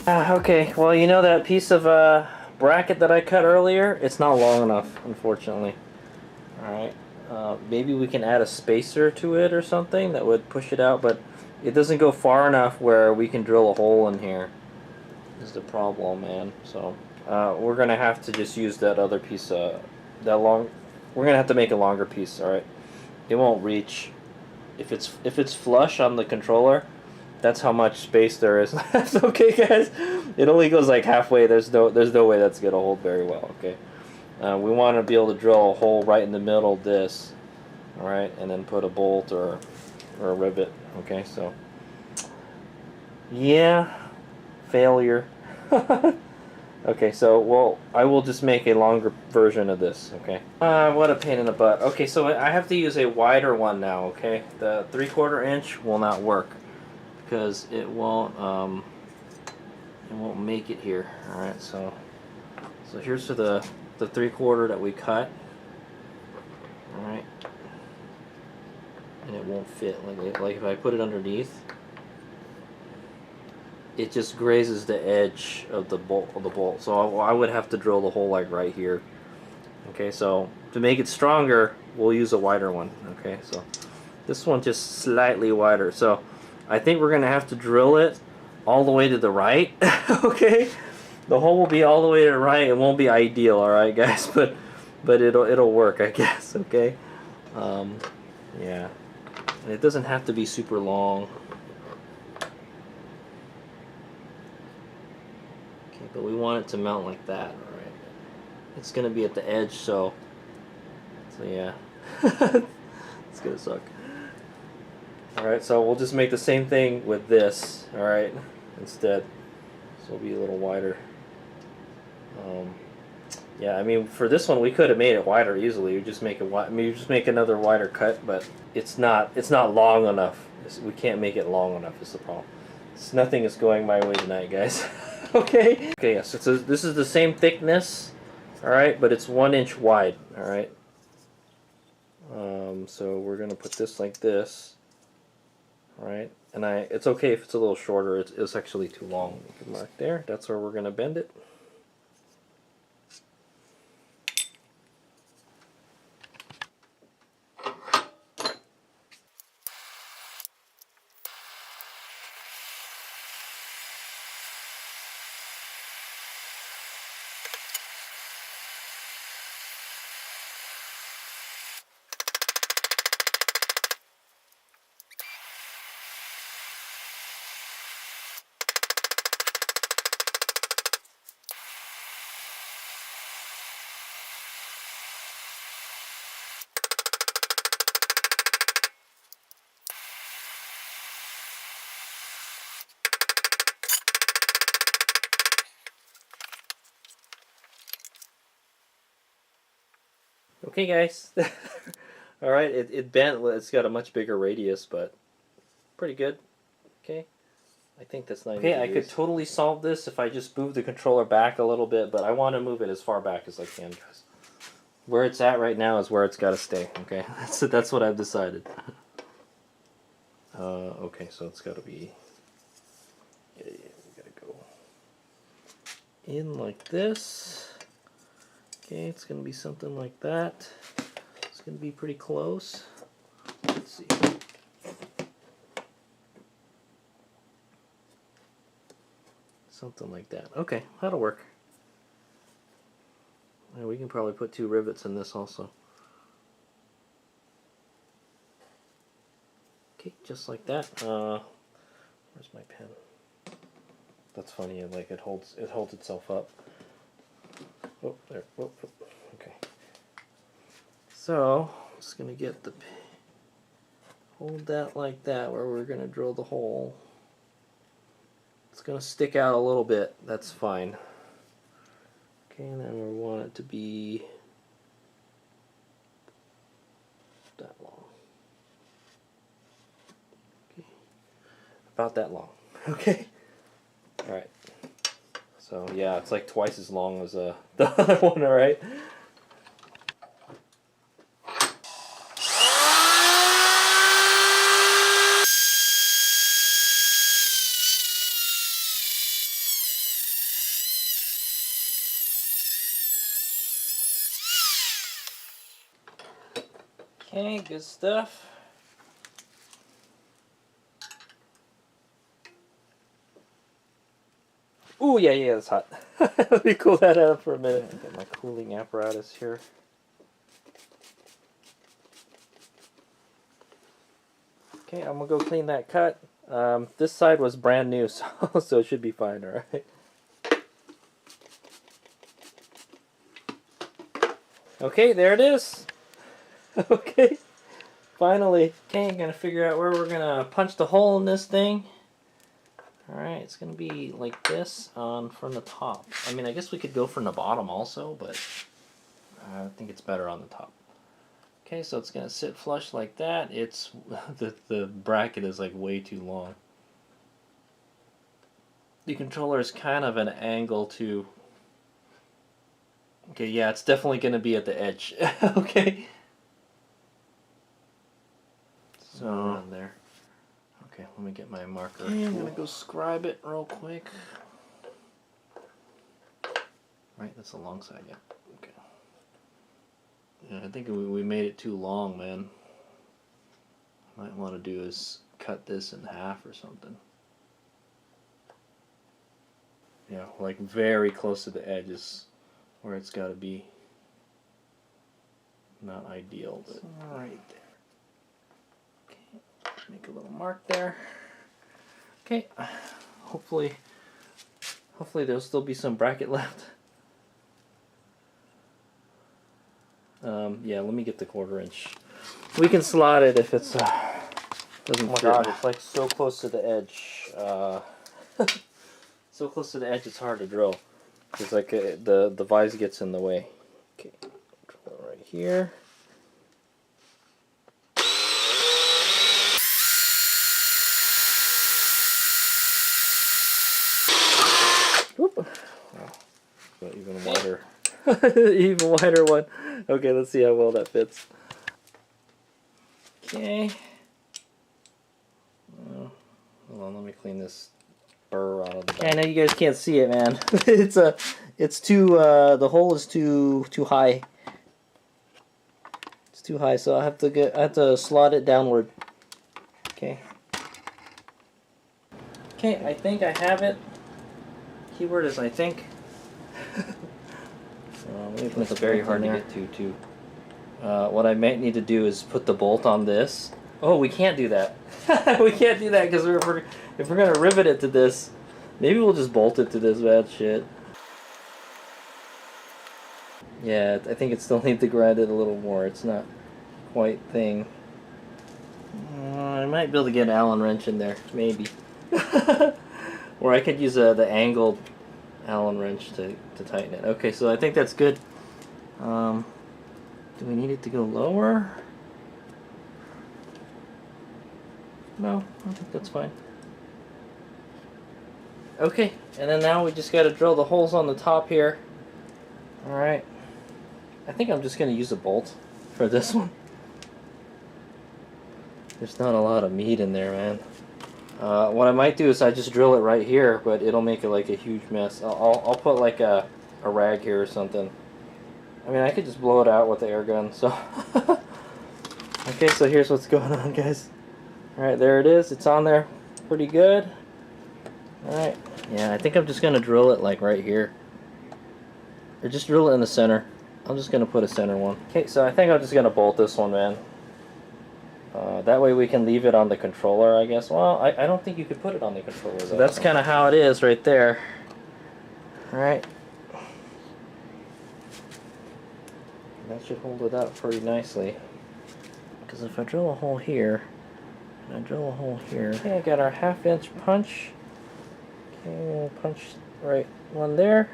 Okay, well, you know that piece of bracket that I cut earlier? It's not long enough, unfortunately. Alright, maybe we can add a spacer to it or something that would push it out, but it doesn't go far enough where we can drill a hole in here. Is the problem, man. So, we're gonna have to just use that other piece, we're gonna have to make a longer piece, alright? It won't reach. If it's flush on the controller, that's how much space there is left. Okay, guys, it only goes like halfway. There's no way that's gonna hold very well. Okay, we want to be able to drill a hole right in the middle of this, all right, and then put a bolt or a rivet. Okay, so yeah, failure. Okay, so well, I will just make a longer version of this. Okay. What a pain in the butt. Okay, so I have to use a wider one now. Okay, the 3/4 inch will not work because it won't make it here. All right, so here's to the 3/4 that we cut. All right, and it won't fit like if I put it underneath, it just grazes the edge of the bolt. So I would have to drill the hole like right here. Okay, so to make it stronger, we'll use a wider one. Okay, so this one just slightly wider. So I think we're gonna have to drill it all the way to the right. Okay, the hole will be all the way to the right. It won't be ideal, all right, guys, but it'll work, I guess. Okay, yeah, and it doesn't have to be super long. Okay, but we want it to mount like that, all right? It's gonna be at the edge, so yeah, it's gonna suck. Alright, so we'll just make the same thing with this, alright, instead. So it'll be a little wider. Yeah, I mean, for this one we could have made it wider easily. You just make you just make another wider cut, but it's not long enough. We can't make it long enough is the problem. Nothing is going my way tonight, guys. Okay. Okay, yes, this is the same thickness, alright, but it's 1 inch wide, alright. So we're gonna put this like this. Right, and it's okay if it's a little shorter. It's actually too long. You can mark there. That's where we're going to bend it. Okay, guys. All right, it bent. It's got a much bigger radius, but pretty good. Okay, I think that's 90 degrees. I could totally solve this if I just move the controller back a little bit, but I want to move it as far back as I can, guys. Where it's at right now is where it's got to stay. Okay, that's what I've decided. Okay, so it's got to be. Yeah, we gotta go in like this. Okay, it's going to be something like that. It's going to be pretty close. Let's see. Something like that. Okay, that'll work. And we can probably put 2 rivets in this also. Okay, just like that. Where's my pen? That's funny. Like it holds itself up. Oh, there. Oh, okay. So, I'm just going to get hold that like that where we're going to drill the hole. It's going to stick out a little bit. That's fine. Okay, and then we want it to be that long. Okay. About that long. Okay. Alright. So yeah, it's like twice as long as the other one, alright? Okay, good stuff. Ooh, yeah, that's hot. Let me cool that out for a minute. Get my cooling apparatus here. Okay, I'm gonna go clean that cut. This side was brand new, so it should be fine, alright? Okay, there it is. Okay, finally. Okay, I'm gonna figure out where we're gonna punch the hole in this thing. Alright, it's gonna be like this from the top. I mean, I guess we could go from the bottom also, but I think it's better on the top. Okay, so it's gonna sit flush like that. It's the bracket is like way too long. The controller is kind of an angle too. Okay, yeah, it's definitely gonna be at the edge. Okay. So around there. Okay, let me get my marker. Okay, I'm gonna go scribe it real quick. Right, that's the long side, yeah. Okay. Yeah, I think we made it too long, man. Might want to do is cut this in half or something. Yeah, like very close to the edge is where it's got to be. Not ideal, but right there. Okay, make a little mark there. Okay, hopefully there'll still be some bracket left. Yeah, let me get the 1/4 inch. We can slot it if it's doesn't. Oh my god, it's like so close to the edge. So close to the edge, it's hard to drill. It's like the vise gets in the way. Okay, drill right here. Whoop. Wow. Got even wider. Even wider one. Okay, let's see how well that fits. Okay. Hold on, let me clean this burr out of the back. I know you guys can't see it, man. It's too the hole is too high. It's too high, so I have to slot it downward. Okay. Okay, I think I have it. Keyword is I think. It's very hard to get to too. What I might need to do is put the bolt on this. Oh, we can't do that. We can't do that because if we're gonna rivet it to this, maybe we'll just bolt it to this bad shit. Yeah, I think it still needs to grind it a little more. It's not quite thing. I might be able to get an Allen wrench in there, maybe. Or I could use the angled Allen wrench to tighten it. Okay, so I think that's good. Do we need it to go lower? No, I think that's fine. Okay, and then now we just got to drill the holes on the top here. Alright. I think I'm just going to use a bolt for this one. There's not a lot of meat in there, man. What I might do is I just drill it right here, but it'll make it like a huge mess. I'll put like a rag here or something. I mean, I could just blow it out with the air gun, so... Okay, so here's what's going on, guys. Alright, there it is. It's on there pretty good. Alright. Yeah, I think I'm just going to drill it like right here. Or just drill it in the center. I'm just going to put a center one. Okay, so I think I'm just going to bolt this one, man. That way we can leave it on the controller, I guess. Well, I don't think you could put it on the controller, though. So that's kind of how it is right there. Alright. That should hold it up pretty nicely. Because if I drill a hole here, and I drill a hole here, okay, I got our 1/2 inch punch. Okay, we'll punch right one there,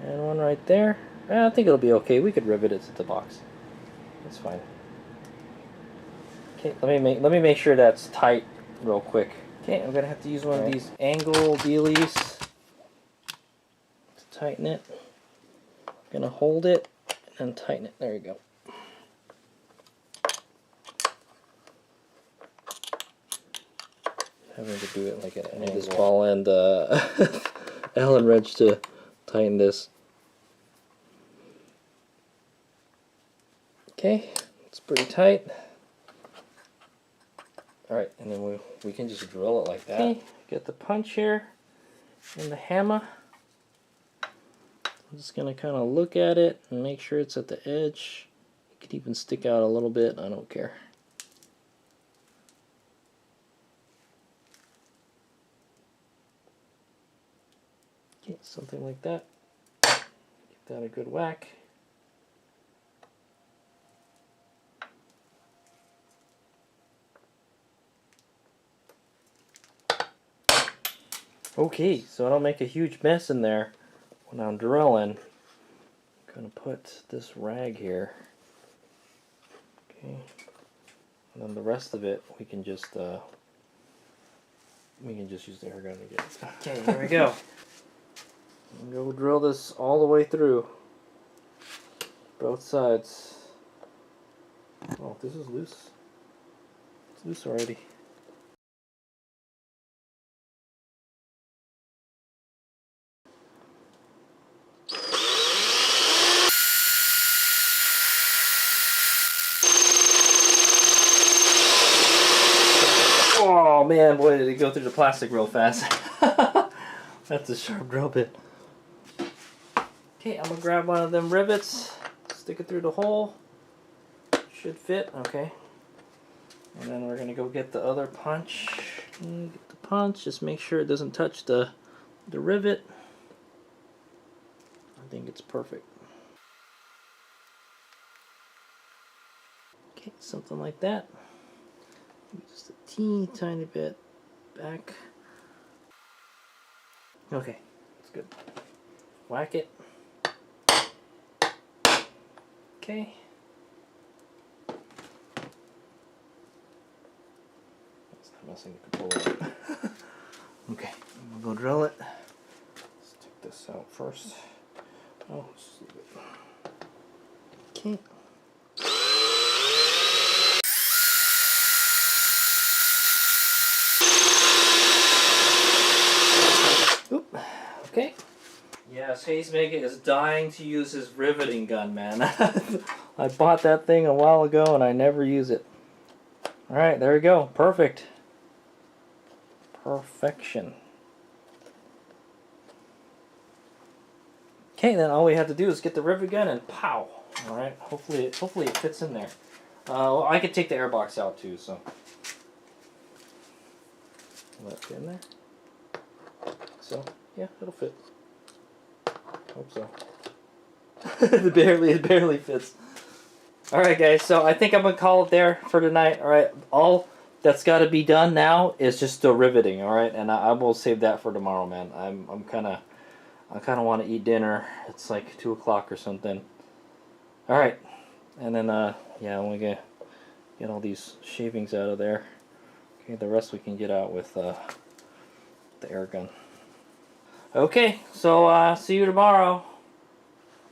and one right there. I think it'll be okay. We could rivet it to the box. That's fine. Okay, let me make sure that's tight real quick. Okay, I'm gonna have to use one of these angle dealies to tighten it. I'm gonna hold it and tighten it. There you go. Having to do it like an angle. This ball and Allen wrench to tighten this. Okay, It's pretty tight. Alright, and then we can just drill it like that. Okay, get the punch here and the hammer. I'm just going to kind of look at it and make sure it's at the edge. It could even stick out a little bit, I don't care. Okay, something like that. Give that a good whack. Okay, so I don't make a huge mess in there when I'm drilling. I'm going to put this rag here. Okay, and then the rest of it we can just use the air gun again. Okay, here we go. I'm going to go drill this all the way through, both sides. Oh, this is loose. It's loose already. Oh man, boy, did it go through the plastic real fast. That's a sharp drill bit. Okay, I'm gonna grab one of them rivets, stick it through the hole. Should fit, okay. And then we're gonna go get the other punch. Get the punch, just make sure it doesn't touch the rivet. I think it's perfect. Okay, something like that. Just a teeny tiny bit back. Okay, that's good. Whack it. Okay. That's not messing the controller up. Okay, we'll go drill it. Let's take this out first. Oh, just leave it. Okay. Oop. Okay. Yes, Hazemaker is dying to use his riveting gun, man. I bought that thing a while ago and I never use it. Alright, there we go. Perfect. Perfection. Okay, then all we have to do is get the rivet gun and pow. Alright, hopefully it fits in there. Well, I could take the airbox out too, so. Will that fit in there? So, yeah, it'll fit. Hope so. it barely fits. Alright guys, so I think I'm gonna call it there for tonight. Alright, all that's gotta be done now is just the riveting, alright? And I will save that for tomorrow, man. I kinda wanna eat dinner. It's like 2 o'clock or something. Alright. And then yeah, I'm gonna get all these shavings out of there. Okay, the rest we can get out with the air gun. Okay, so see you tomorrow.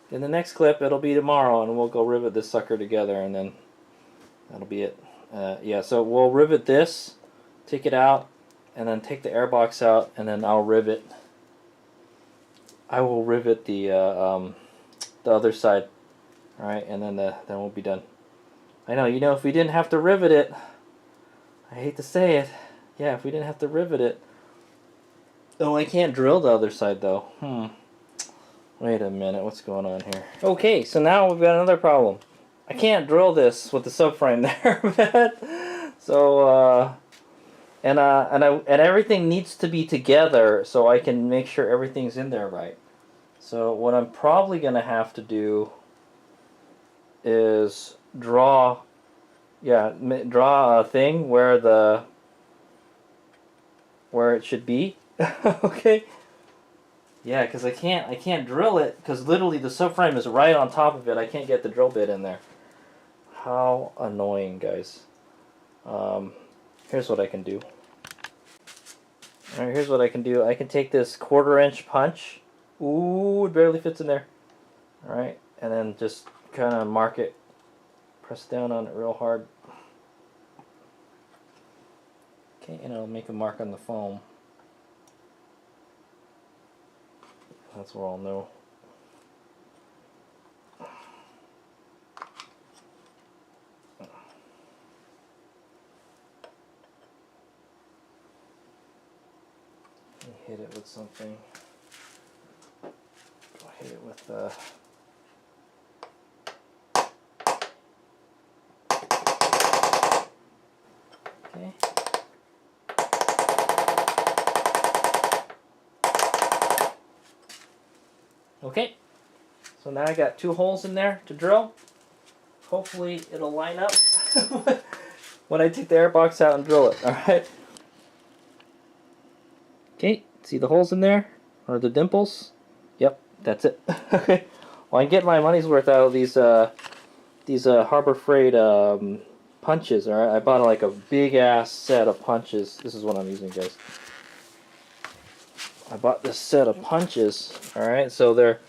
In the next clip, it'll be tomorrow, and we'll go rivet this sucker together, and then that'll be it. Yeah, so we'll rivet this, take it out, and then take the airbox out, and then I'll rivet. I will rivet the other side. All right, and then we'll be done. I know, if we didn't have to rivet it, I hate to say it. Yeah, if we didn't have to rivet it. Oh, I can't drill the other side though. Wait a minute, what's going on here? Okay, so now we've got another problem. I can't drill this with the subframe there, so and everything needs to be together so I can make sure everything's in there right. So what I'm probably gonna have to do is draw a thing where it should be. Okay. Yeah, because I can't drill it because literally the subframe is right on top of it. I can't get the drill bit in there. How annoying, guys. Here's what I can do. Alright, here's what I can do. I can take this 1/4 inch punch. Ooh, it barely fits in there. Alright, and then just kind of mark it. Press down on it real hard. Okay, and I'll make a mark on the foam. That's where I'll know. me hit it with something. I'll hit it with okay. Okay. So now I got 2 holes in there to drill. Hopefully it'll line up when I take the air box out and drill it. All right. Okay. See the holes in there, or the dimples? Yep, that's it. Okay. Well, I get my money's worth out of these Harbor Freight punches. All right. I bought like a big ass set of punches. This is what I'm using, guys. I bought this set of punches. All right. So they're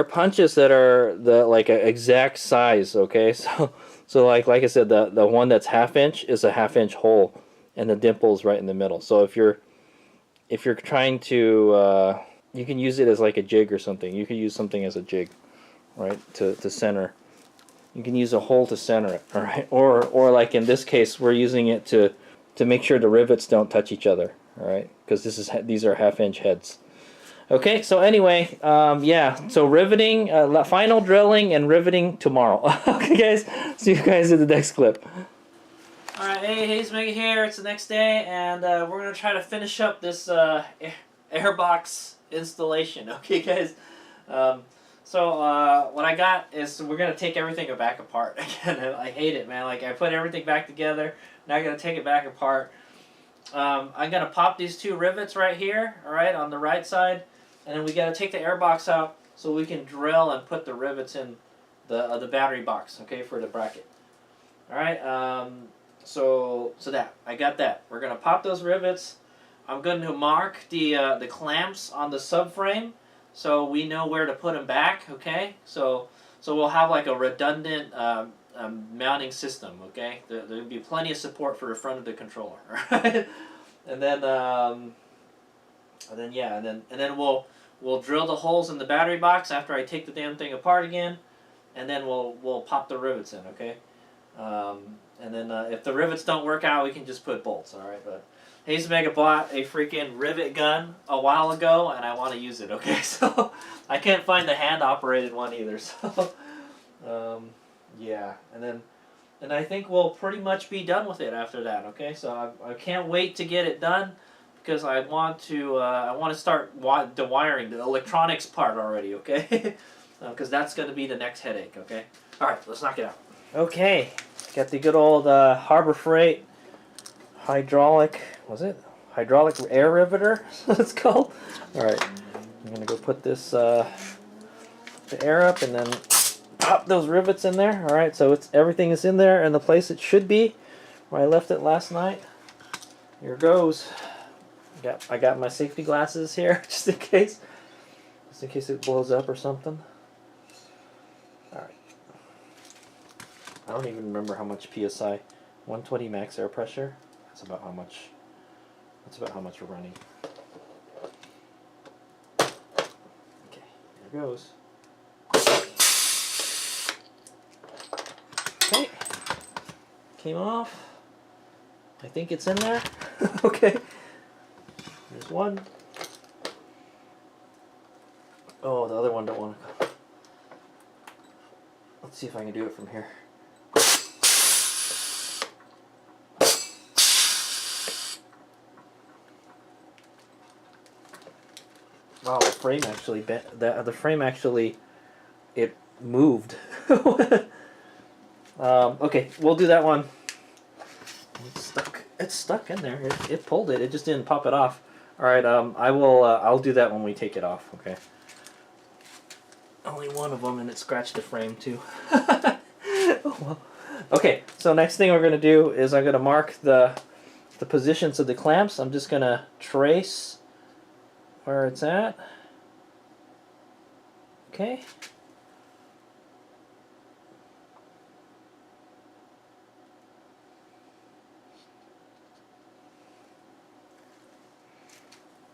punches that are the like a exact size. Okay. So like I said, the one that's 1/2 inch is a 1/2 inch hole, and the dimple's right in the middle. So if you're trying to you can use it as like a jig or something. You can use something as a jig, right? To center. You can use a hole to center it. All right. Or like in this case, we're using it to make sure the rivets don't touch each other. All right. Because these are 1/2 inch heads. Okay, so anyway, yeah, so riveting, final drilling and riveting tomorrow. Okay, guys, see you guys in the next clip. Alright, hey, Hayes Mega here, it's the next day, and we're going to try to finish up this airbox installation, okay, guys? So what I got is we're going to take everything back apart. Again, I hate it, man, like I put everything back together, now I got to take it back apart. I'm going to pop these 2 rivets right here, alright, on the right side. And then we got to take the air box out so we can drill and put the rivets in the battery box, okay, for the bracket. All right, so that I got that. We're gonna pop those rivets. I'm going to mark the clamps on the subframe so we know where to put them back, okay? So we'll have like a redundant mounting system, okay? There'll be plenty of support for the front of the controller, all right? And then we'll drill the holes in the battery box after I take the damn thing apart again, and then we'll pop the rivets in, okay? And then if the rivets don't work out, we can just put bolts, all right? But Hayes Mega bought a freaking rivet gun a while ago, and I want to use it, okay? So I can't find the hand-operated one either, so yeah. And I think we'll pretty much be done with it after that, okay? So I can't wait to get it done, because I want to start the wiring, the electronics part already, okay? Because that's going to be the next headache, okay? All right, let's knock it out. Okay, got the good old Harbor Freight hydraulic air riveter, it's called. All right, I'm going to go put this the air up and then pop those rivets in there. All right, so everything is in there in the place it should be, where I left it last night. Here goes. I got my safety glasses here, just in case it blows up or something. All right. I don't even remember how much PSI. 120 max air pressure. That's about how much we're running. Okay, here goes. Okay. Came off. I think it's in there. Okay. There's one. Oh, the other one don't want to come. Let's see if I can do it from here. Wow, the frame actually bent. The frame actually, it moved. Okay, we'll do that one. It's stuck in there. It pulled it. It just didn't pop it off. All right. I'll do that when we take it off. Okay. Only one of them, and it scratched the frame too. Oh, well. Okay. So next thing we're gonna do is I'm gonna mark the positions of the clamps. I'm just gonna trace where it's at. Okay.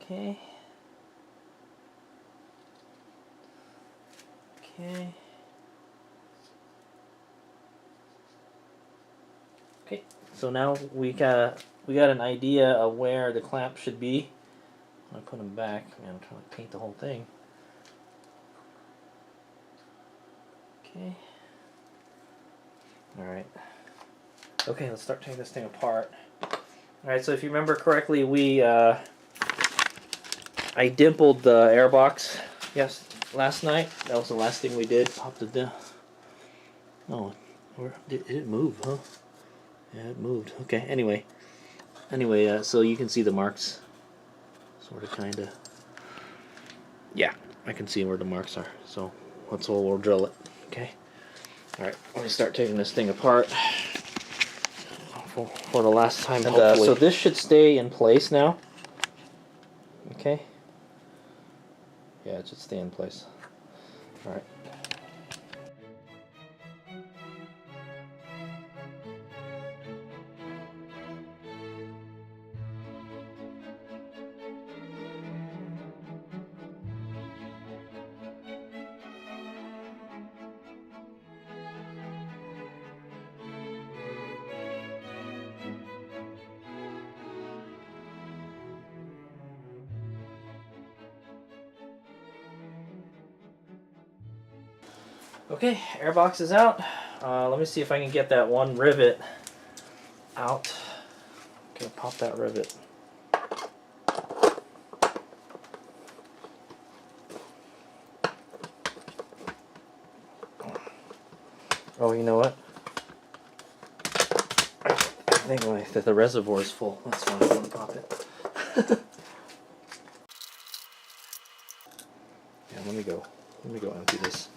Okay. Okay. Okay. So now we got an idea of where the clamp should be. I put them back. Man, I'm trying to paint the whole thing. Okay. Alright. Okay, let's start taking this thing apart. Alright, so if you remember correctly, I dimpled the airbox last night. That was the last thing we did. Popped the did it move, huh? Yeah, it moved. Okay, anyway, so you can see the marks. Sort of, kind of. Yeah, I can see where the marks are. So we'll drill it. Okay. Alright, let me start taking this thing apart. For the last time, hopefully. So this should stay in place now. Okay. Yeah, it should stay in place. Alright. Okay, airbox is out. Let me see if I can get that one rivet out. Okay, pop that rivet. Oh, you know what? I think that the reservoir is full. That's why I want to pop it. Yeah, let me go empty this.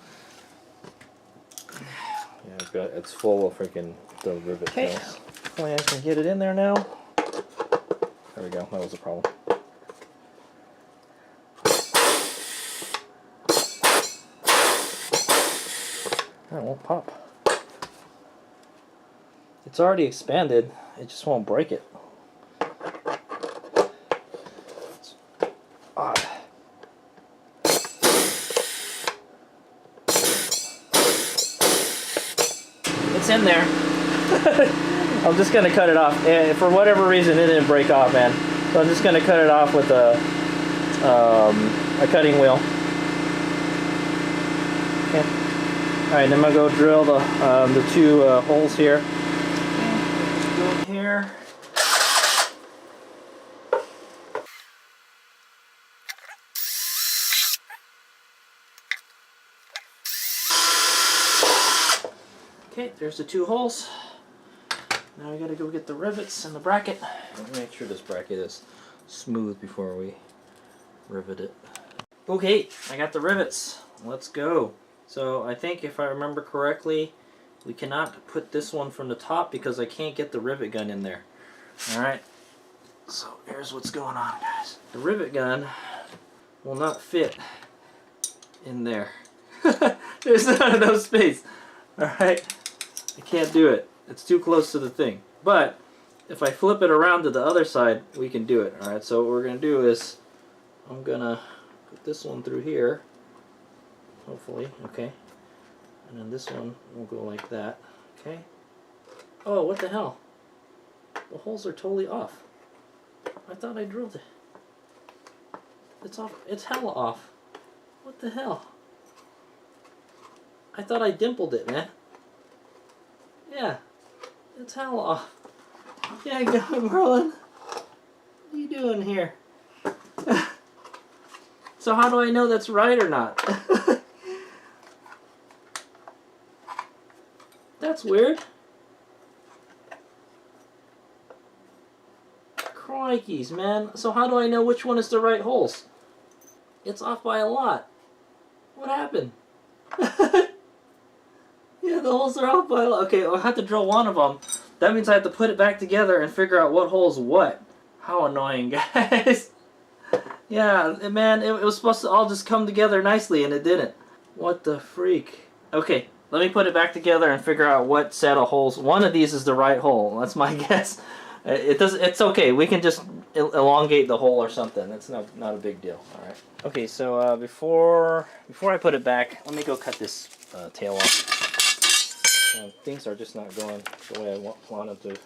Yeah, it's full of freaking the rivet tails. Hopefully I can get it in there now. There we go. That was a problem. That won't pop. It's already expanded. It just won't break it. It's odd. It's in there. I'm just gonna cut it off. For whatever reason, it didn't break off, man. So I'm just gonna cut it off with a cutting wheel. Okay. All right, then I'm gonna go drill the two holes here. Okay, go here. Okay, there's the two holes. Now we gotta go get the rivets and the bracket. Let me make sure this bracket is smooth before we rivet it. Okay, I got the rivets. Let's go. So I think if I remember correctly, we cannot put this one from the top because I can't get the rivet gun in there. Alright, so here's what's going on, guys. The rivet gun will not fit in there. There's not enough space. Alright, I can't do it. It's too close to the thing. But if I flip it around to the other side, we can do it. Alright, so what we're going to do is I'm going to put this one through here. Hopefully, okay. And then this one will go like that. Okay. Oh, what the hell? The holes are totally off. I thought I drilled it. It's off. It's hella off. What the hell? I thought I dimpled it, man. Yeah. It's hella off. Yeah, go, Merlin. What are you doing here? So how do I know that's right or not? That's weird. Crikeys, man. So how do I know which one is the right holes? It's off by a lot. What happened? Yeah, the holes are off by a lot. Okay, I'll have to drill one of them. That means I have to put it back together and figure out what hole's what. How annoying, guys. Yeah, man, it was supposed to all just come together nicely, and it didn't. What the freak? Okay, let me put it back together and figure out what set of holes. One of these is the right hole. That's my guess. It's okay. We can just elongate the hole or something. It's not a big deal. All right. Okay, so before I put it back, let me go cut this tail off. Things are just not going the way I want them to.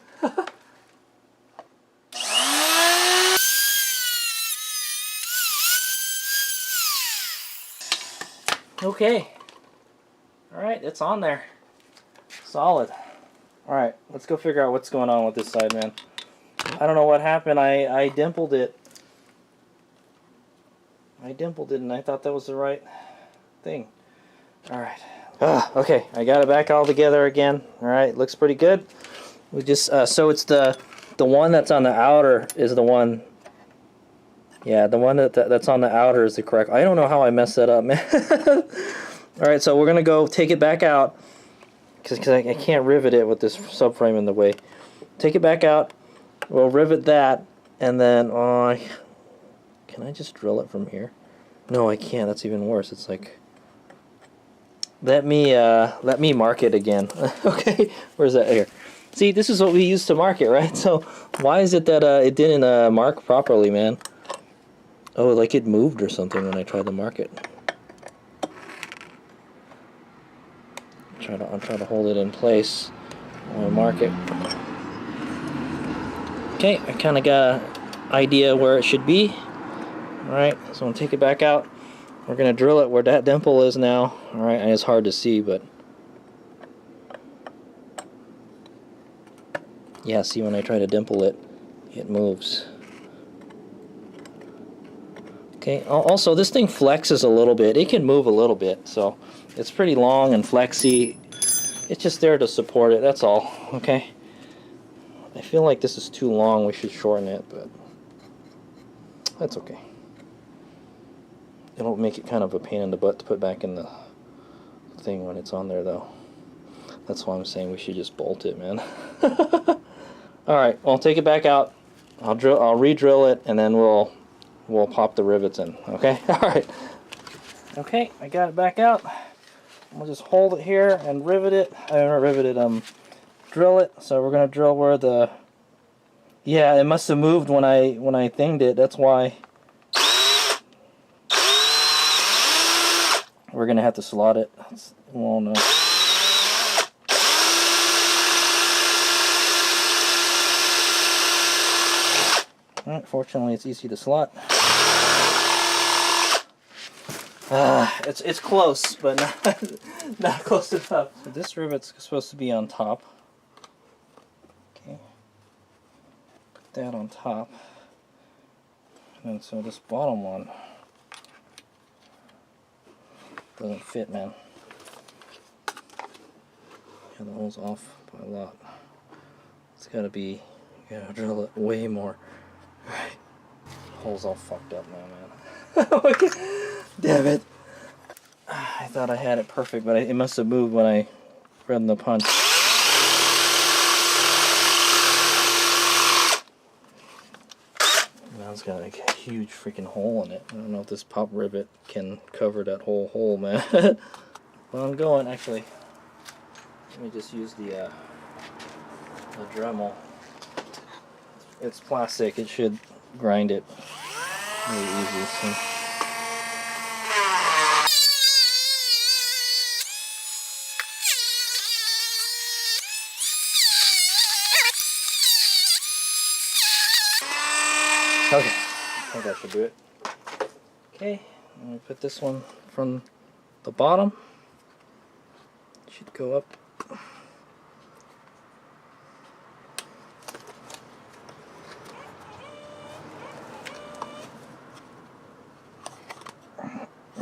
Okay. Alright, it's on there. Solid. Alright, let's go figure out what's going on with this side, man. I don't know what happened. I dimpled it. I dimpled it and I thought that was the right thing. Alright. Okay, I got it back all together again. Alright, looks pretty good. We just, so it's the one that's on the outer is the one. Yeah, the one that's on the outer is the correct. I don't know how I messed that up, man. Alright, so we're going to go take it back out. Because I can't rivet it with this subframe in the way. Take it back out. We'll rivet that. And then, can I just drill it from here? No, I can't. That's even worse. It's like, let me mark it again. Okay, where's that? Here. See, this is what we used to mark it, right? So why is it that it didn't mark properly, man? Oh, like it moved or something when I tried to mark it. I'm trying to hold it in place when I mark it. Okay, I kind of got an idea where it should be. Alright, so I'm going to take it back out. We're going to drill it where that dimple is now. Alright, and it's hard to see, but yeah, see, when I try to dimple it, it moves. Okay, also this thing flexes a little bit. It can move a little bit, so it's pretty long and flexy. It's just there to support it, that's all. Okay, I feel like this is too long. We should shorten it, but that's okay. It'll make it kind of a pain in the butt to put back in the thing when it's on there, though. That's why I'm saying we should just bolt it, man. Alright, I'll take it back out. I'll re-drill it, and then we'll pop the rivets in. Okay? Alright. Okay, I got it back out. We'll just hold it here and rivet it. Not rivet it, drill it. So we're gonna drill where the, yeah, it must have moved when I thinged it. That's why we're gonna have to slot it. Well, no. Alright, fortunately it's easy to slot. It's close, but not close enough. So this rivet's supposed to be on top. Okay. Put that on top. And so this bottom one doesn't fit, man. Yeah, the hole's off by a lot. It's gotta be, you gotta drill it way more. Right. Hole's all fucked up now, man. Damn it. I thought I had it perfect, but it must have moved when I grabbed the punch. Now it's got like a huge freaking hole in it. I don't know if this pop rivet can cover that whole hole, man. Well, I'm going, actually. Let me just use the Dremel. It's plastic, it should grind it really easy. So. Okay, I think that should do it. Okay, I'm going to put this one from the bottom. It should go up.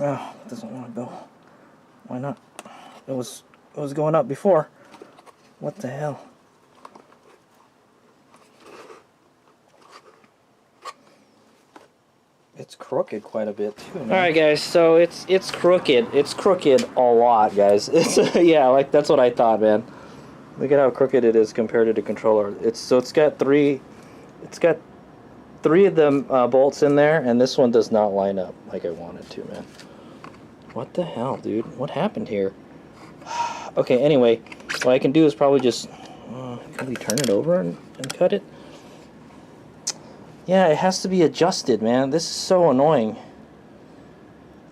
Oh, it doesn't want to go. Why not? It was going up before. What the hell? It's crooked quite a bit too, man. All right, guys. So it's crooked. It's crooked a lot, guys. It's yeah, like that's what I thought, man. Look at how crooked it is compared to the controller. It's got three of them bolts in there, and this one does not line up like I want it to, man. What the hell, dude? What happened here? Okay, anyway, what I can do is probably just can we turn it over and cut it? Yeah, it has to be adjusted, man. This is so annoying.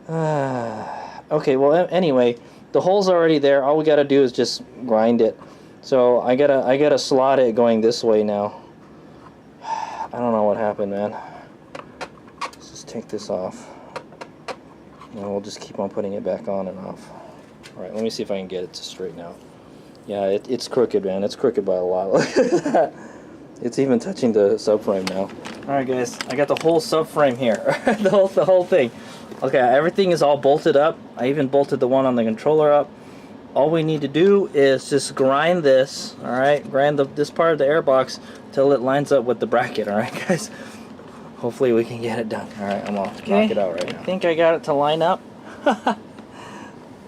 Okay, well, anyway, the hole's already there. All we gotta do is just grind it. So I gotta slot it going this way now. I don't know what happened, man. Let's just take this off. And we'll just keep on putting it back on and off. Alright, let me see if I can get it to straighten out. Yeah, it's crooked, man. It's crooked by a lot. Look at that. It's even touching the subframe now. Alright guys, I got the whole subframe here. the whole thing. Okay, everything is all bolted up. I even bolted the one on the controller up. All we need to do is just grind this, alright? Grind this part of the airbox till it lines up with the bracket, alright guys? Hopefully we can get it done. Alright, I'm gonna knock it out right now. I think I got it to line up.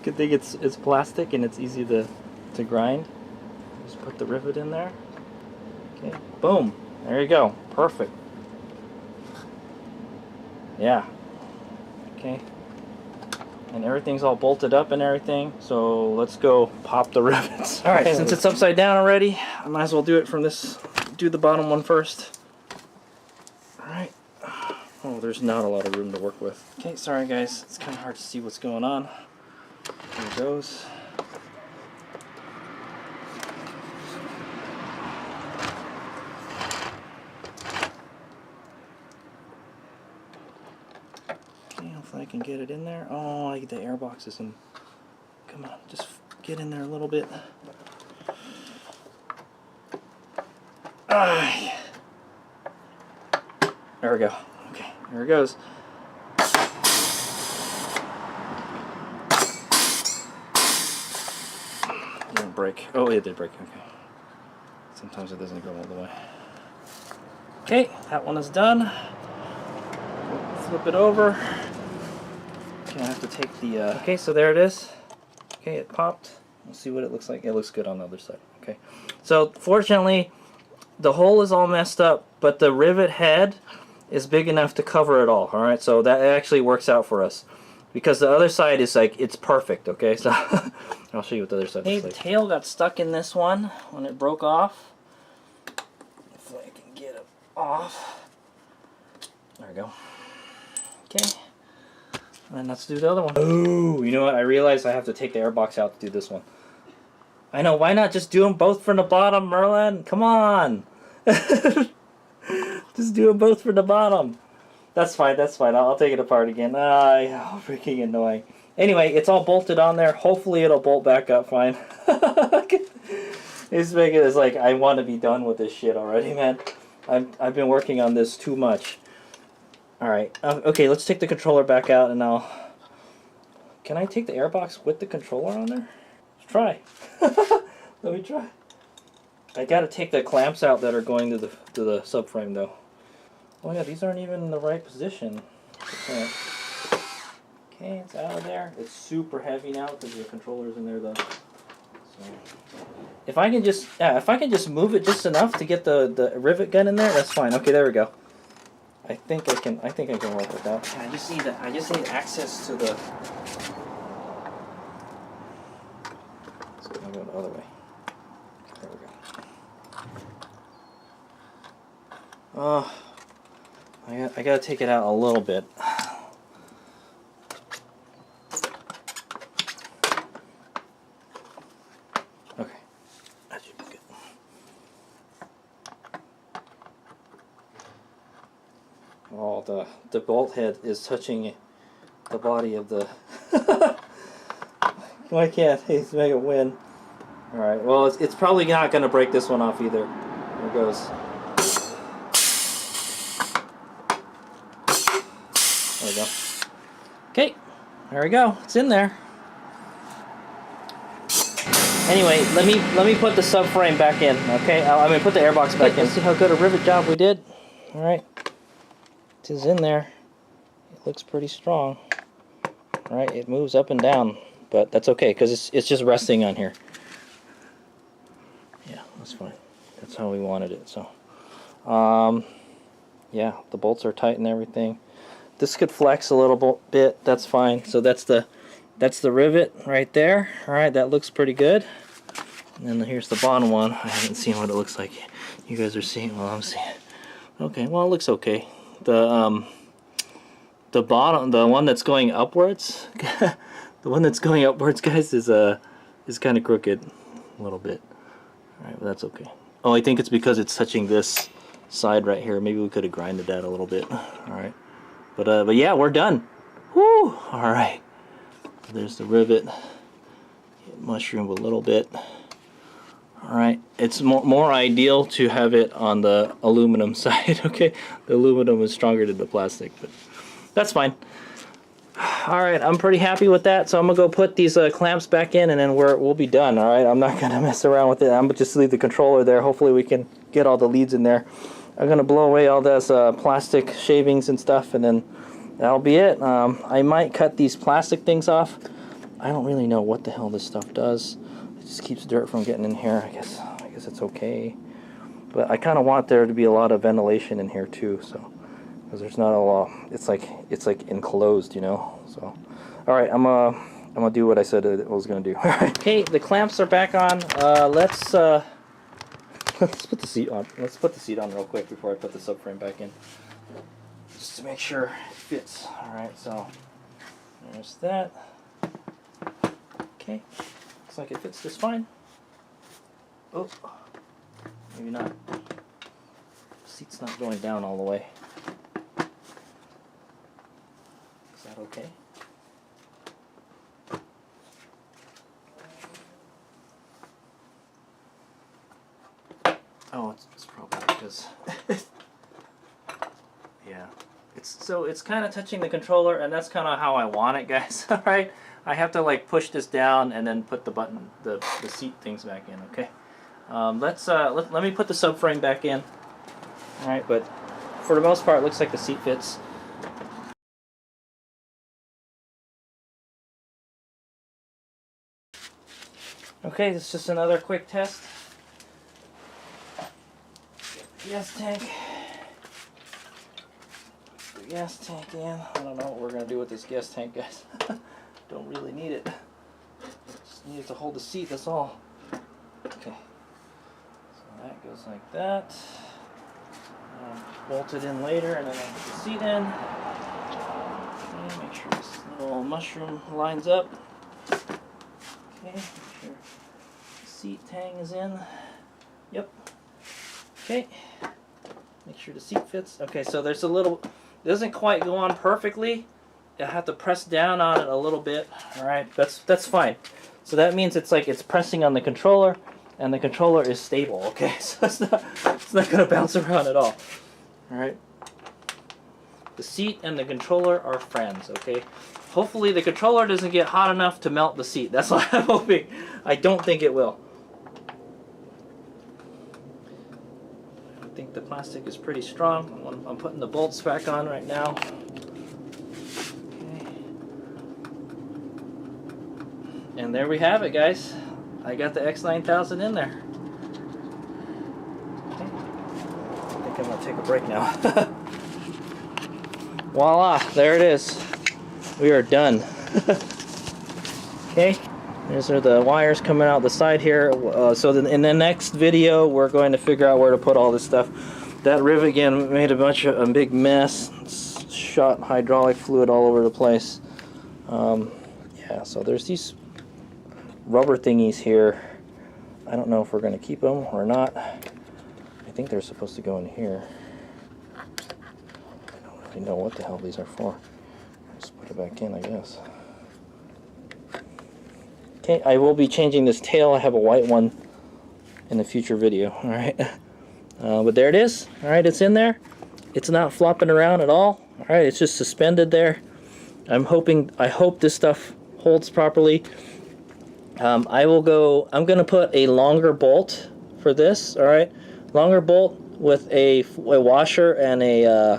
Good thing it's plastic and it's easy to grind. Just put the rivet in there. Okay, boom. There you go. Perfect. Yeah. Okay. And everything's all bolted up and everything, so let's go pop the rivets. Alright, since it's upside down already, I might as well do it from this, do the bottom one first. Alright. Oh, there's not a lot of room to work with. Okay, sorry guys, it's kind of hard to see what's going on. There it goes. I can get it in there. Oh, the airbox is in. Come on, just get in there a little bit. There we go. Okay, there it goes. It didn't break. Oh, it did break. Okay. Sometimes it doesn't go all the way. Okay, that one is done. Flip it over. I have to take the okay, so there it is. Okay, it popped. We'll see what it looks like. It looks good on the other side. Okay, so fortunately the hole is all messed up, but the rivet head is big enough to cover it all. Alright, so that actually works out for us because the other side is like, it's perfect. Okay, so I'll show you what the other side looks like. The tail got stuck in this one when it broke off. If I can get it off. There we go. Okay. And let's do the other one. Oh, you know what? I realized I have to take the airbox out to do this one. I know, why not just do them both from the bottom, Merlin? Come on! Just do them both from the bottom. That's fine, that's fine. I'll take it apart again. Oh, freaking annoying. Anyway, it's all bolted on there. Hopefully it'll bolt back up fine. It's making this like, I want to be done with this shit already, man. I've been working on this too much. Alright, okay, let's take the controller back out and I'll... Can I take the airbox with the controller on there? Let's try. Let me try. I gotta take the clamps out that are going to the subframe though. Oh yeah, these aren't even in the right position. Okay, it's out of there. It's super heavy now because the controller's in there though. So, if I can just move it just enough to get the rivet gun in there, that's fine. Okay, there we go. I think I can work with that. I just need access to the. So I'll go the other way. There we go. Oh, I gotta take it out a little bit. Okay, that should be good. Oh, the bolt head is touching the body of the... Why can't he make a win? Alright, well, it's probably not going to break this one off either. There it goes. There we go. Okay, there we go. It's in there. Anyway, let me put the subframe back in, okay? I'm going to put the airbox back in. Let's see how good a rivet job we did. Alright. It is in there. It looks pretty strong. Alright, it moves up and down, but that's okay because it's just resting on here. Yeah, that's fine. That's how we wanted it. So, yeah, the bolts are tight and everything. This could flex a little bit. That's fine. So that's the rivet right there. Alright, that looks pretty good. And then here's the bottom one. I haven't seen what it looks like. You guys are seeing. Well, I'm seeing. Okay, well, it looks okay. The bottom, the one that's going upwards, the one that's going upwards, guys, is kind of crooked a little bit. All right, but that's okay. Oh, I think it's because it's touching this side right here. Maybe we could have grinded that a little bit. All right, but yeah, we're done. Whew! Alright. There's the rivet. Mushroom a little bit. Alright. It's more ideal to have it on the aluminum side, okay? The aluminum is stronger than the plastic, but that's fine. Alright, I'm pretty happy with that, so I'm going to go put these clamps back in and then we'll be done, alright? I'm not going to mess around with it. I'm going to just leave the controller there. Hopefully we can get all the leads in there. I'm going to blow away all those plastic shavings and stuff, and then that'll be it. I might cut these plastic things off. I don't really know what the hell this stuff does. It just keeps dirt from getting in here. I guess it's okay. But I kind of want there to be a lot of ventilation in here too, so because there's not a lot. It's like enclosed, you know. So, all right, I'm gonna do what I said I was gonna do. Okay, the clamps are back on. Let's put the seat on. Let's put the seat on real quick before I put the subframe back in, just to make sure it fits. All right, so there's that. Okay, looks like it fits just fine. Oh, maybe not. Seat's not going down all the way. Is that okay? Oh, it's probably because yeah, it's kind of touching the controller, and that's kind of how I want it, guys. All right, I have to like push this down and then put the button, the seat things back in. Okay, let me put the subframe back in. All right, but for the most part, it looks like the seat fits. Okay, this is just another quick test. Gas tank. Put the gas tank in. I don't know what we're gonna do with this gas tank, guys. Don't really need it. Just need it to hold the seat. That's all. Okay. So that goes like that. Bolt it in later, and then I'll put the seat in. Okay, make sure this little mushroom lines up. Okay, make sure the seat tang is in. Yep. Okay. Make sure the seat fits. Okay, so there's a little, it doesn't quite go on perfectly. I have to press down on it a little bit. All right, that's fine. So that means it's like it's pressing on the controller, and the controller is stable. Okay, so it's not gonna bounce around at all. All right. The seat and the controller are friends. Okay. Hopefully the controller doesn't get hot enough to melt the seat. That's what I'm hoping. I don't think it will. I think the plastic is pretty strong. I'm putting the bolts back on right now. Okay. And there we have it, guys. I got the X-9000 in there. Okay. I think I'm going to take a break now. Voila, there it is. We are done. Okay, these are the wires coming out the side here. So in the next video, we're going to figure out where to put all this stuff. That rivet again made a big mess. It's shot hydraulic fluid all over the place. Yeah, so there's these rubber thingies here. I don't know if we're going to keep them or not. I think they're supposed to go in here. I don't really know what the hell these are for. Just put it back in, I guess. Okay, I will be changing this tail. I have a white one in the future video. All right, but there it is. All right, it's in there. It's not flopping around at all. All right, it's just suspended there. I hope this stuff holds properly. I'm gonna put a longer bolt for this. All right, longer bolt with a washer and a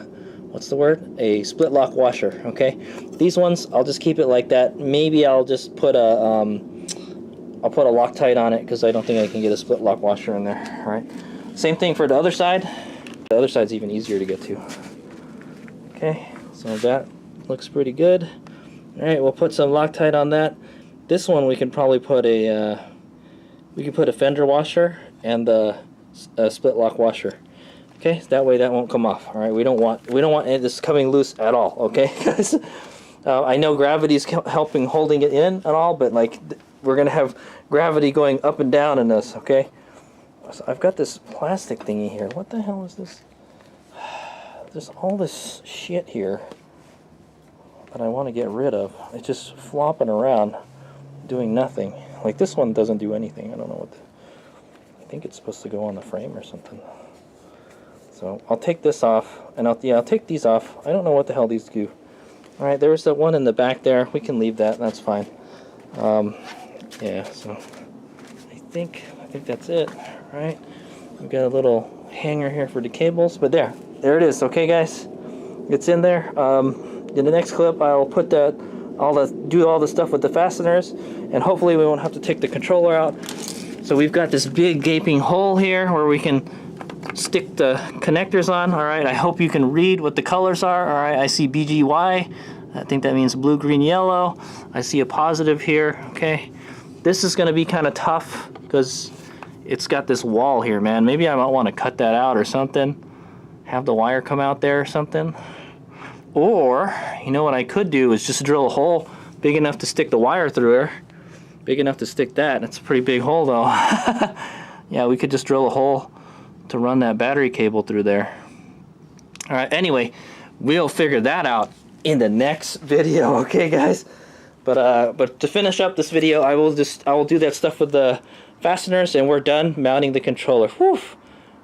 what's the word? A split lock washer. Okay, these ones I'll just keep it like that. Maybe I'll just put a I'll put a Loctite on it because I don't think I can get a split lock washer in there. All right. Same thing for the other side. The other side's even easier to get to. Okay, so that looks pretty good. All right, we'll put some Loctite on that. This one we can probably put a fender washer and a split lock washer. Okay, that way that won't come off. All right, we don't want this coming loose at all. Okay, guys. I know gravity's helping holding it in and all, but like we're gonna have gravity going up and down in this. Okay, so I've got this plastic thingy here. What the hell is this? There's all this shit here. that I want to get rid of. It's just flopping around, doing nothing. Like this one doesn't do anything. I don't know what. I think it's supposed to go on the frame or something. So I'll take this off, and I'll take these off. I don't know what the hell these do. All right, there's the one in the back there. We can leave that. That's fine. Yeah. So I think that's it. All right. We've got a little hanger here for the cables, but there it is. Okay, guys, it's in there. In the next clip, I'll put do all the stuff with the fasteners, and hopefully we won't have to take the controller out. So we've got this big gaping hole here where we can stick the connectors on. All right, I hope you can read what the colors are. All right, I see BGY. I think that means blue, green, yellow. I see a positive here. Okay, this is going to be kind of tough because it's got this wall here, man. Maybe I might want to cut that out or something. Have the wire come out there or something. Or, you know what I could do is just drill a hole big enough to stick the wire through there. Big enough to stick that. It's a pretty big hole though. Yeah, we could just drill a hole to run that battery cable through there. All right, anyway, we'll figure that out in the next video, okay guys? But to finish up this video, I will do that stuff with the fasteners, and we're done mounting the controller. Whew.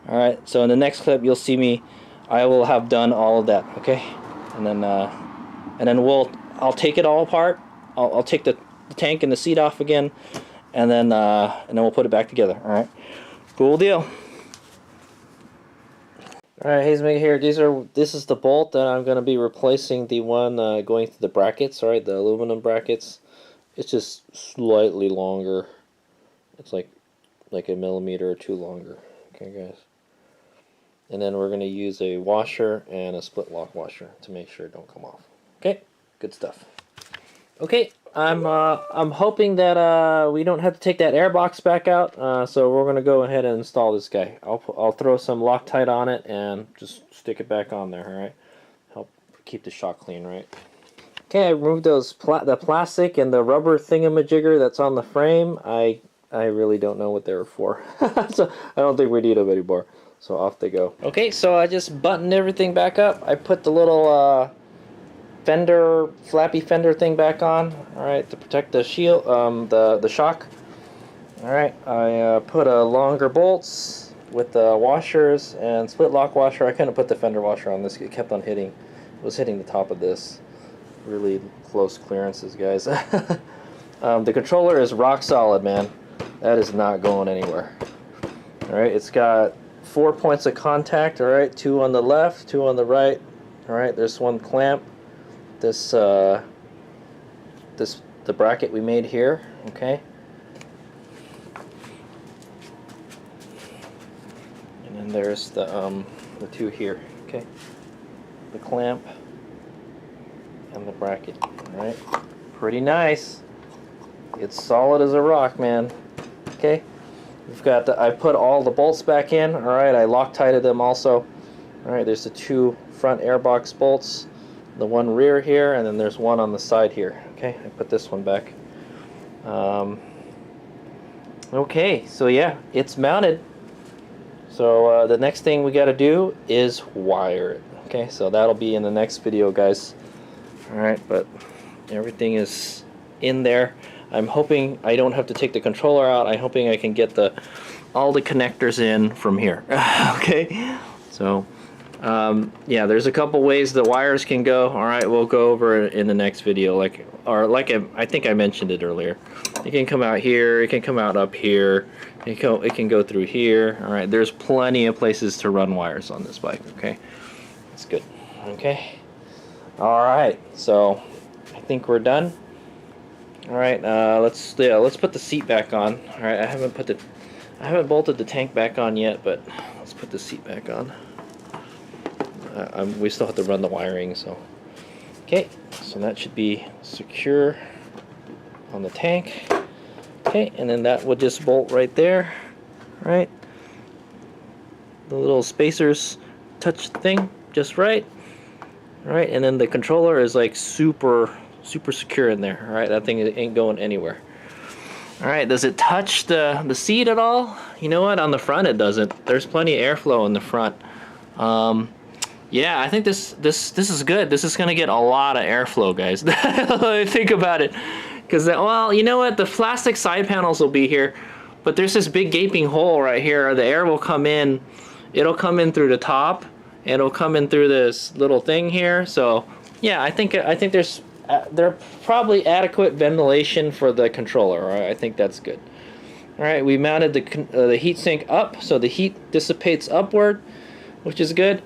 All right, so in the next clip you'll see me, I will have done all of that, okay? And then I'll take it all apart. I'll take the tank and the seat off again, and then we'll put it back together. All right, cool deal. All right, Hazemaker here. This is the bolt that I'm going to be replacing the one going through the brackets. All right, the aluminum brackets. It's just slightly longer. It's like a millimeter or two longer. Okay, guys. And then we're going to use a washer and a split lock washer to make sure it don't come off. Okay, good stuff. Okay, I'm hoping that we don't have to take that air box back out. So we're going to go ahead and install this guy. I'll throw some Loctite on it and just stick it back on there. All right, help keep the shock clean, right? Okay, I removed the plastic and the rubber thingamajigger that's on the frame. I really don't know what they were for. So I don't think we need them anymore. So off they go. Okay, so I just buttoned everything back up. I put the little flappy fender thing back on. All right, to protect the shield, the shock. All right, I put longer bolts with the washers and split lock washer. I couldn't put the fender washer on this. It kept on hitting. It was hitting the top of this. Really close clearances, guys. The controller is rock solid, man. That is not going anywhere. All right, it's got 4 points of contact. All right, 2 on the left, 2 on the right. All right, there's one clamp. The bracket we made here. Okay. And then there's the 2 here. Okay. The clamp and the bracket. All right. Pretty nice. It's solid as a rock, man. Okay. We've got I put all the bolts back in. All right, I Loctited them also. All right, there's the 2 front airbox bolts, the one rear here, and then there's one on the side here. Okay, I put this one back. Okay, so yeah, it's mounted. So the next thing we got to do is wire it. Okay, so that'll be in the next video, guys. All right, but everything is in there. I'm hoping I don't have to take the controller out. I'm hoping I can get all the connectors in from here. Okay, so yeah, there's a couple ways the wires can go. All right, we'll go over it in the next video. I think I mentioned it earlier. It can come out here. It can come out up here. It can go through here. All right, there's plenty of places to run wires on this bike. Okay, that's good. Okay, all right. So I think we're done. All right, let's put the seat back on. All right, I haven't bolted the tank back on yet, but let's put the seat back on. We still have to run the wiring, so okay. So that should be secure on the tank. Okay, and then that would just bolt right there. Right, the little spacers touch the thing just right. All right, and then the controller is like super secure in there. All right, that thing ain't going anywhere. All right, does it touch the seat at all? You know what? On the front, it doesn't. There's plenty of airflow in the front. Yeah, I think this is good. This is gonna get a lot of airflow, guys. Think about it, because well, you know what? The plastic side panels will be here, but there's this big gaping hole right here. The air will come in. It'll come in through the top, and it'll come in through this little thing here. So yeah, I think there's there probably adequate ventilation for the controller. All right, I think that's good. All right, we mounted the heatsink up, so the heat dissipates upward, which is good.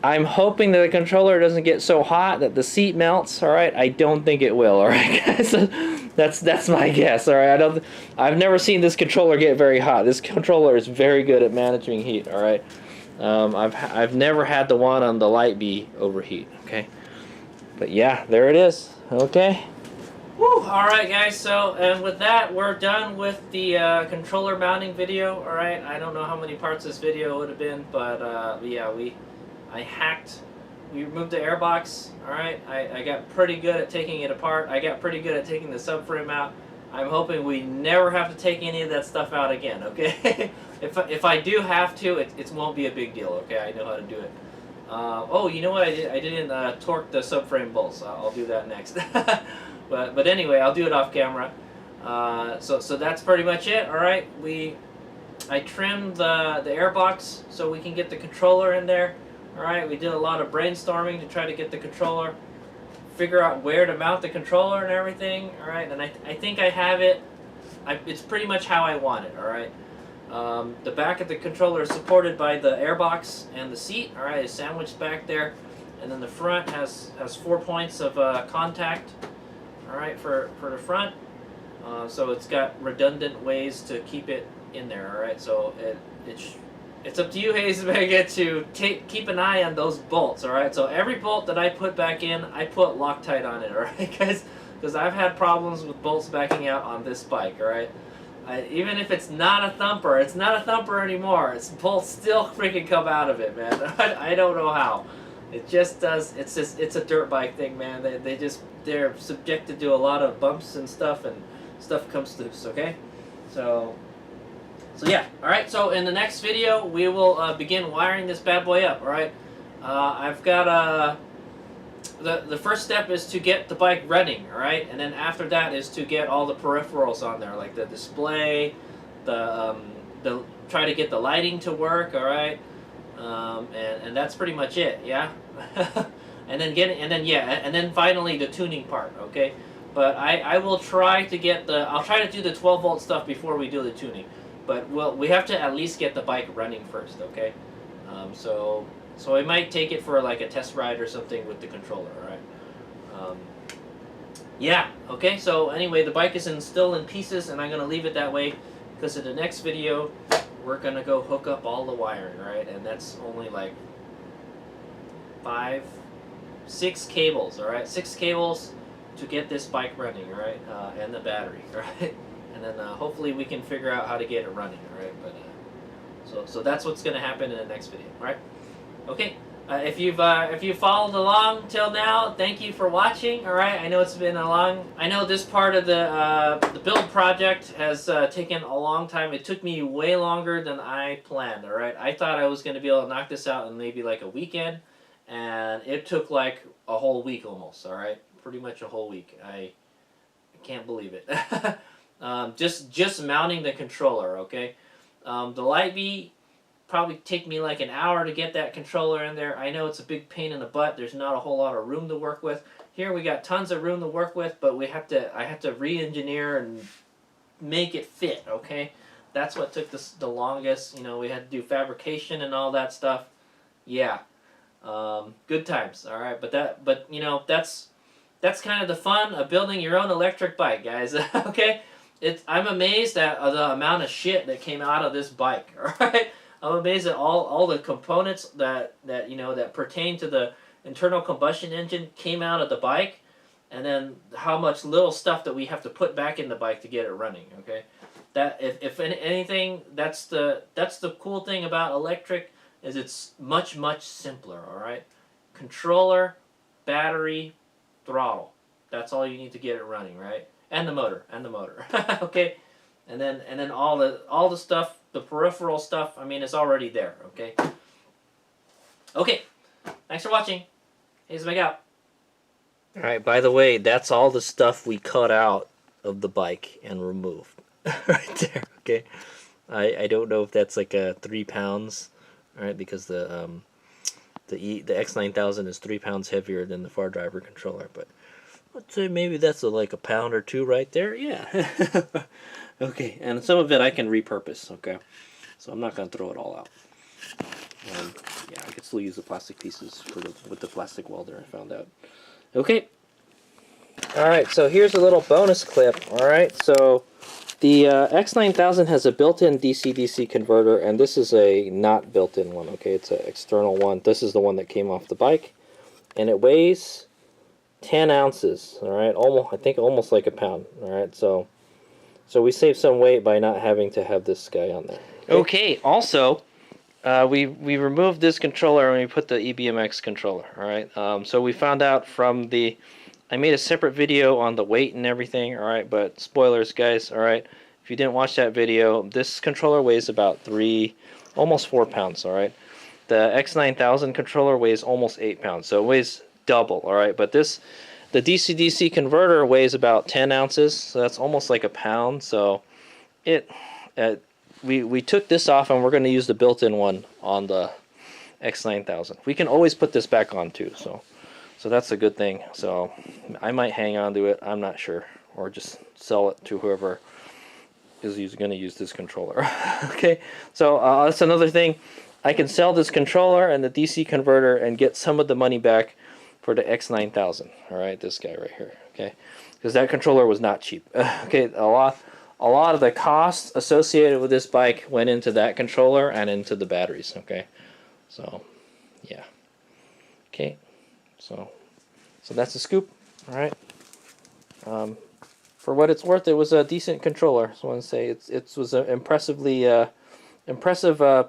I'm hoping that the controller doesn't get so hot that the seat melts. All right, I don't think it will. All right, guys, that's my guess. All right, I've never seen this controller get very hot. This controller is very good at managing heat. All right, I've never had the one on the Light B overheat. Okay, but yeah, there it is. Okay. Woo! All right, guys. So, and with that, we're done with the controller mounting video. All right, I don't know how many parts this video would have been, but yeah, we removed the airbox. All right, I got pretty good at taking it apart. I got pretty good at taking the subframe out. I'm hoping we never have to take any of that stuff out again. Okay, if I do have to, it won't be a big deal. Okay, I know how to do it. Oh, you know what? I didn't torque the subframe bolts. I'll do that next. But anyway, I'll do it off camera. So that's pretty much it. All right, I trimmed the airbox so we can get the controller in there. All right, we did a lot of brainstorming to try to get the controller, figure out where to mount the controller and everything. All right, and I think I have it. It's pretty much how I want it. All right. The back of the controller is supported by the airbox and the seat. All right, it's sandwiched back there, and then the front has 4 points of contact. All right, for the front. So it's got redundant ways to keep it in there. All right, so it's up to you, Hayes Mega, to keep an eye on those bolts. All right, so every bolt that I put back in, I put Loctite on it. All right, guys, because I've had problems with bolts backing out on this bike. All right, even if it's not a thumper, it's not a thumper anymore. Bolts still freaking come out of it, man. I don't know how. It just does. It's a dirt bike thing, man. They're subjected to a lot of bumps and stuff comes loose. Okay, so yeah. All right. So in the next video, we will begin wiring this bad boy up. All right. I've got the first step is to get the bike running. All right, and then after that is to get all the peripherals on there, like the display, the try to get the lighting to work. All right. And that's pretty much it, yeah. and then finally the tuning part, okay. But I will try to get I'll try to do the 12-volt stuff before we do the tuning. But we have to at least get the bike running first, okay. So I might take it for like a test ride or something with the controller, all right. Yeah, okay. So anyway, the bike is still in pieces, and I'm gonna leave it that way because in the next video, we're going to go hook up all the wiring, right? And that's only like 6 cables, all right? 6 cables to get this bike running, all right? And the battery, right? And then hopefully we can figure out how to get it running, all right? But so that's what's going to happen in the next video, all right? Okay. If you've followed along till now, thank you for watching. All right, I know it's been I know this part of the build project has taken a long time. It took me way longer than I planned. All right, I thought I was going to be able to knock this out in maybe like a weekend, and it took like a whole week almost. All right, pretty much a whole week. I can't believe it. Just mounting the controller. Okay, the Light B probably take me like an hour to get that controller in there. I know it's a big pain in the butt. There's not a whole lot of room to work with. Here we got tons of room to work with, but I have to re-engineer and make it fit, okay? That's what took the longest. You know, we had to do fabrication and all that stuff. Yeah. Good times, all right? But you know, that's kind of the fun of building your own electric bike, guys. Okay? I'm amazed at the amount of shit that came out of this bike, all right? I'm amazed at all the components that pertain to the internal combustion engine came out of the bike, and then how much little stuff that we have to put back in the bike to get it running. Okay, that if anything, that's the cool thing about electric is it's much simpler. All right, controller, battery, throttle. That's all you need to get it running, right? And the motor. Okay, and then all the stuff. The peripheral stuff, I mean, it's already there, okay? Okay, Thanks for watching. Here's back out. Alright, by the way, that's all the stuff we cut out of the bike and removed. Right there, okay? I don't know if that's like 3 pounds, alright, because the X-9000 is 3 pounds heavier than the far driver controller, but let's say maybe that's like a pound or two right there, yeah. Okay, and some of it I can repurpose, okay? So I'm not going to throw it all out. Yeah, I could still use the plastic pieces with the plastic welder I found out. Okay. Alright, so here's a little bonus clip, alright? So the X-9000 has a built-in DC-DC converter, and this is a not built-in one, okay? It's an external one. This is the one that came off the bike, and it weighs 10 ounces, alright? I think almost like a pound, alright? So we save some weight by not having to have this guy on there. Okay, also, we removed this controller and we put the EBMX controller, alright? So we found out from I made a separate video on the weight and everything, alright? But spoilers, guys, alright? If you didn't watch that video, this controller weighs about almost 4 pounds, alright? The X-9000 controller weighs almost 8 pounds, so it weighs double, alright? But the DC-DC converter weighs about 10 ounces, so that's almost like a pound, so we took this off and we're going to use the built-in one on the X-9000. We can always put this back on too, so that's a good thing. So I might hang on to it, I'm not sure, or just sell it to whoever is going to use this controller. Okay, so that's another thing. I can sell this controller and the DC converter and get some of the money back for the X-9000. Alright, this guy right here, okay? Because that controller was not cheap. Okay, a lot of the costs associated with this bike went into that controller and into the batteries, okay? So, yeah. Okay, so that's the scoop, alright? For what it's worth, it was a decent controller. So I want to say it was an impressive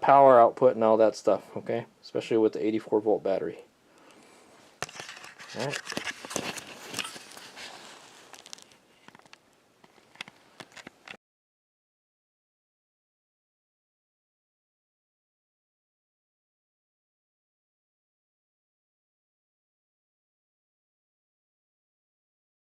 power output and all that stuff, okay? Especially with the 84-volt battery. Alright.